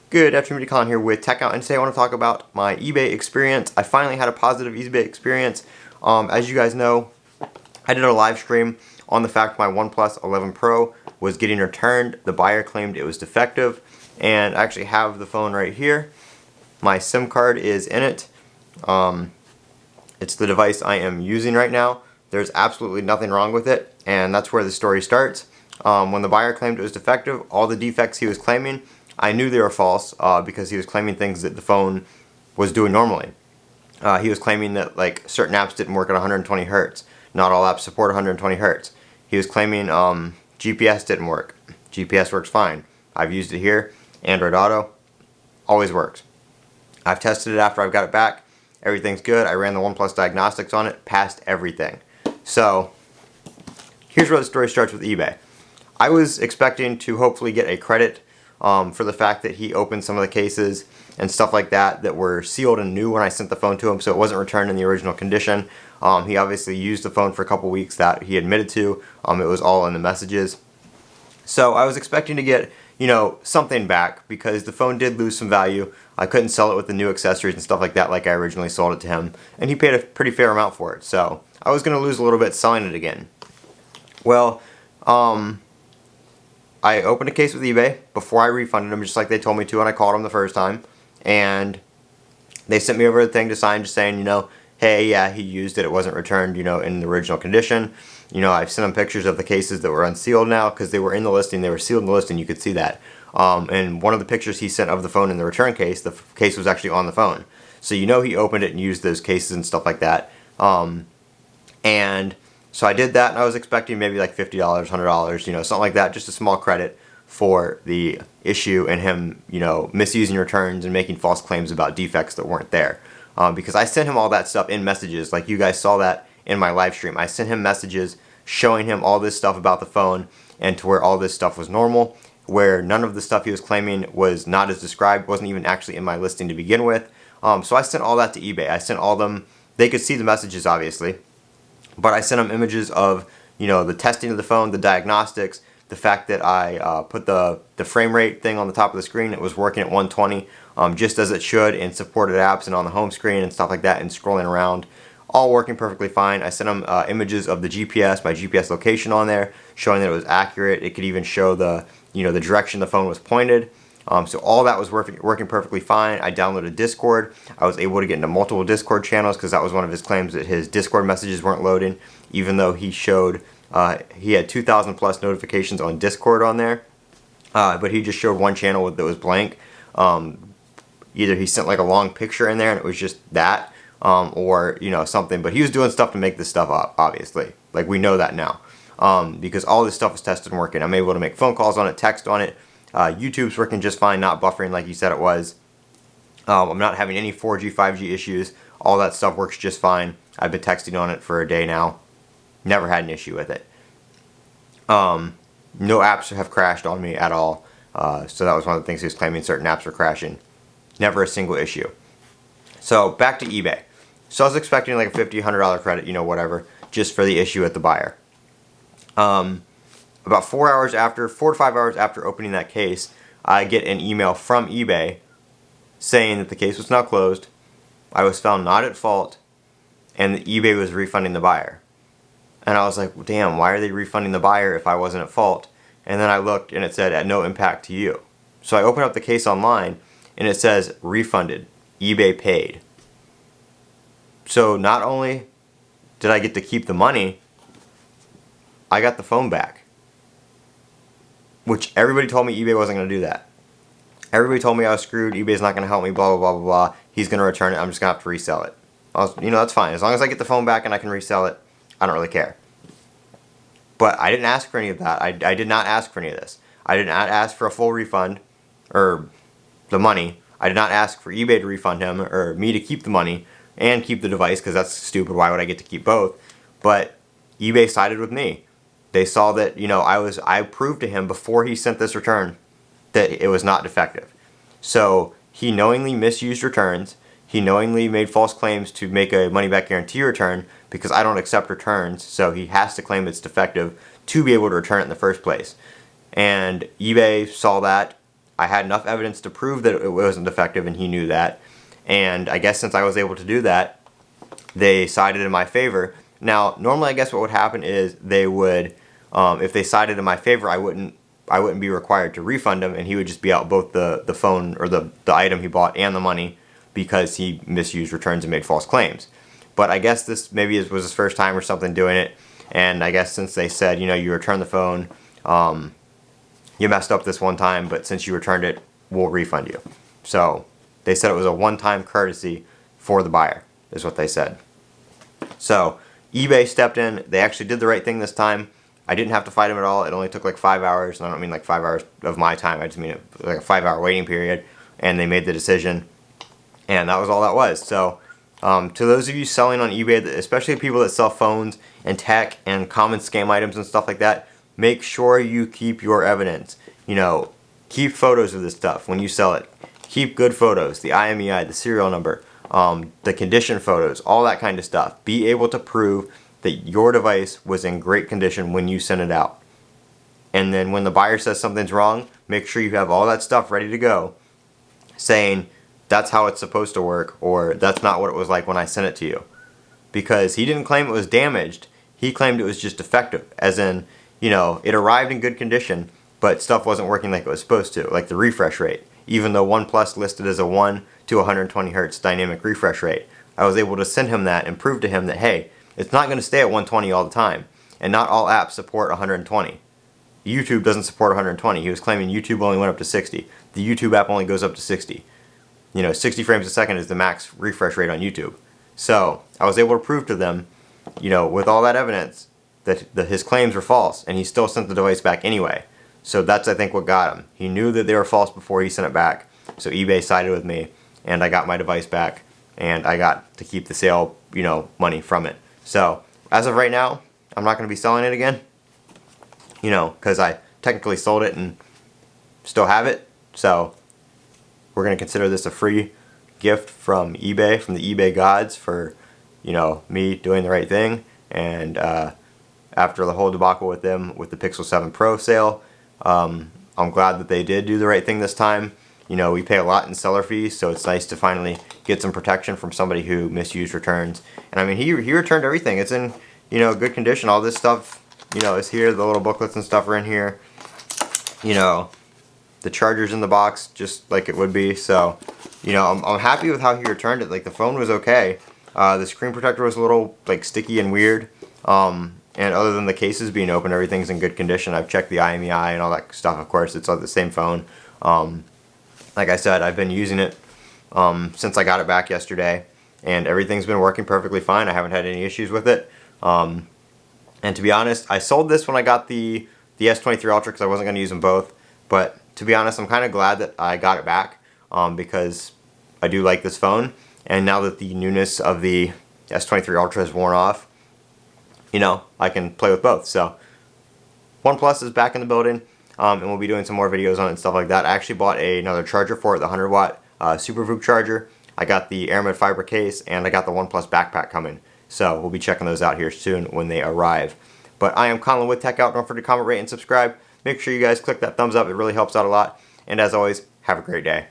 Good afternoon, Colin here with Techout, and today I want to talk about my eBay experience. I finally had a positive eBay experience. As you guys know, I did a live stream on the fact my OnePlus 11 Pro was getting returned. The buyer claimed it was defective, and I actually have the phone right here. My SIM card is in it. It's the device I am using right now. There's absolutely nothing wrong with it, and that's where the story starts. When the buyer claimed it was defective, all the defects he was claiming, I knew they were false because he was claiming things that the phone was doing normally. He was claiming that like certain apps didn't work at 120 Hertz. Not all apps support 120 Hertz. He was claiming GPS didn't work. GPS works fine. I've used it here. Android Auto always works. I've tested it after I've got it back. Everything's good. I ran the OnePlus diagnostics on it. Passed everything. So here's where the story starts with eBay. I was expecting to hopefully get a credit for the fact that he opened some of the cases and stuff like that that were sealed and new when I sent the phone to him, so it wasn't returned in the original condition. He obviously used the phone for a couple weeks, that he admitted to. It was all in the messages. So I was expecting to get, you know, something back because the phone did lose some value. I couldn't sell it with the new accessories and stuff like that like I originally sold it to him, and he paid a pretty fair amount for it, so I was going to lose a little bit selling it again. Well, I opened a case with eBay before I refunded them, just like they told me to, and I called them the first time. And they sent me over a thing to sign just saying, you know, hey, yeah, he used it. It wasn't returned, you know, in the original condition. You know, I've sent him pictures of the cases that were unsealed now because they were in the listing. They were sealed in the listing. You could see that. And one of the pictures he sent of the phone in the return case, the case was actually on the phone. So you know he opened it and used those cases and stuff like that. And so I did that, and I was expecting maybe like $50, $100, you know, something like that, just a small credit for the issue and him, you know, misusing returns and making false claims about defects that weren't there. Because I sent him all that stuff in messages, like you guys saw that in my live stream. I sent him messages showing him all this stuff about the phone and to where all this stuff was normal, where none of the stuff he was claiming was not as described, wasn't even actually in my listing to begin with. So I sent all that to eBay. I sent all them, they could see the messages obviously. But I sent them images of, you know, the testing of the phone, the diagnostics, the fact that I put the frame rate thing on the top of the screen. It was working at 120, just as it should in supported apps and on the home screen and stuff like that and scrolling around. All working perfectly fine. I sent them images of the GPS, my GPS location on there, showing that it was accurate. It could even show the, you know, the direction the phone was pointed. So all that was working perfectly fine. I downloaded Discord. I was able to get into multiple Discord channels because that was one of his claims, that his Discord messages weren't loading, even though he showed he had 2,000 plus notifications on Discord on there. But he just showed one channel that was blank. Either he sent like a long picture in there and it was just that, or, you know, something. But he was doing stuff to make this stuff up, obviously. Like, we know that now. Because all this stuff was tested and working. I'm able to make phone calls on it, text on it. YouTube's working just fine, not buffering like you said it was. I'm not having any 4G, 5G issues. All that stuff works just fine. I've been texting on it for a day now. Never had an issue with it. No apps have crashed on me at all. So that was one of the things he was claiming, certain apps were crashing. Never a single issue. So back to eBay. So I was expecting like a $50, $100 credit, you know, whatever, just for the issue at the buyer. About 4 to 5 hours after opening that case, I get an email from eBay saying that the case was now closed, I was found not at fault, and that eBay was refunding the buyer. And I was like, damn, why are they refunding the buyer if I wasn't at fault? And then I looked and it said, at no impact to you. So I opened up the case online and it says, refunded, eBay paid. So not only did I get to keep the money, I got the phone back. Which everybody told me eBay wasn't going to do that. Everybody told me I was screwed, eBay's not going to help me, blah, blah, blah, blah, blah. He's going to return it, I'm just going to have to resell it. You know, that's fine. As long as I get the phone back and I can resell it, I don't really care. But I didn't ask for any of that. I did not ask for any of this. I did not ask for a full refund, or the money. I did not ask for eBay to refund him, or me to keep the money and keep the device, because that's stupid. Why would I get to keep both? But eBay sided with me. They saw that, you know, I proved to him before he sent this return that it was not defective. So he knowingly misused returns. he knowingly made false claims to make a money back guarantee return, because I don't accept returns, so he has to claim it's defective to be able to return it in the first place. And eBay saw that. I had enough evidence to prove that it wasn't defective, and he knew that. And I guess since I was able to do that, they sided in my favor. Now, normally I guess what would happen is they would, if they sided in my favor, I wouldn't be required to refund him, and he would just be out both the phone or the item he bought and the money, because he misused returns and made false claims. But I guess this maybe was his first time or something doing it, and I guess since they said, you know, you returned the phone, you messed up this one time, but since you returned it, we'll refund you. So they said it was a one-time courtesy for the buyer, is what they said. So eBay stepped in. They actually did the right thing this time. I didn't have to fight him at all. It only took like 5 hours, and I don't mean like 5 hours of my time. I just mean like a 5-hour waiting period, and they made the decision, and that was all that was. So to those of you selling on eBay, especially people that sell phones and tech and common scam items and stuff like that, make sure you keep your evidence. You know, keep photos of this stuff when you sell it. Keep good photos, the IMEI, the serial number, the condition photos, all that kind of stuff. Be able to prove that your device was in great condition when you sent it out. And then when the buyer says something's wrong, make sure you have all that stuff ready to go, saying that's how it's supposed to work, or that's not what it was like when I sent it to you. Because he didn't claim it was damaged, he claimed it was just defective, as in, you know, it arrived in good condition, but stuff wasn't working like it was supposed to, like the refresh rate. Even though OnePlus listed as a 1 to 120 Hertz dynamic refresh rate, I was able to send him that and prove to him that, hey, it's not going to stay at 120 all the time, and not all apps support 120. YouTube doesn't support 120. He was claiming YouTube only went up to 60. The YouTube app only goes up to 60. You know, 60 frames a second is the max refresh rate on YouTube. So I was able to prove to them, you know, with all that evidence, that his claims were false, and he still sent the device back anyway. So that's, I think, what got him. He knew that they were false before he sent it back. So eBay sided with me, and I got my device back, and I got to keep the sale, you know, money from it. So as of right now, I'm not going to be selling it again, you know, because I technically sold it and still have it. So we're going to consider this a free gift from eBay, from the eBay gods, for, you know, me doing the right thing. And after the whole debacle with them with the Pixel 7 Pro sale, I'm glad that they did do the right thing this time. You know, we pay a lot in seller fees, so it's nice to finally get some protection from somebody who misused returns. And I mean, he returned everything. It's in, you know, good condition. All this stuff, you know, is here. The little booklets and stuff are in here. You know, the charger's in the box just like it would be. So, you know, I'm happy with how he returned it. Like, the phone was okay. The screen protector was a little, like, sticky and weird. And other than the cases being open, everything's in good condition. I've checked the IMEI and all that stuff. Of course, it's on the same phone. Like I said, I've been using it since I got it back yesterday, and everything's been working perfectly fine. I haven't had any issues with it. And to be honest, I sold this when I got the S23 Ultra because I wasn't going to use them both. But to be honest, I'm kind of glad that I got it back because I do like this phone. And now that the newness of the S23 Ultra has worn off, you know, I can play with both. So OnePlus is back in the building. And we'll be doing some more videos on it and stuff like that. I actually bought another charger for it, the 100 watt Super VOOC charger. I got the Aramid fiber case, and I got the OnePlus backpack coming. So we'll be checking those out here soon when they arrive. But I am Colin with Techout. Don't forget to comment, rate, and subscribe. Make sure you guys click that thumbs up. It really helps out a lot. And as always, have a great day.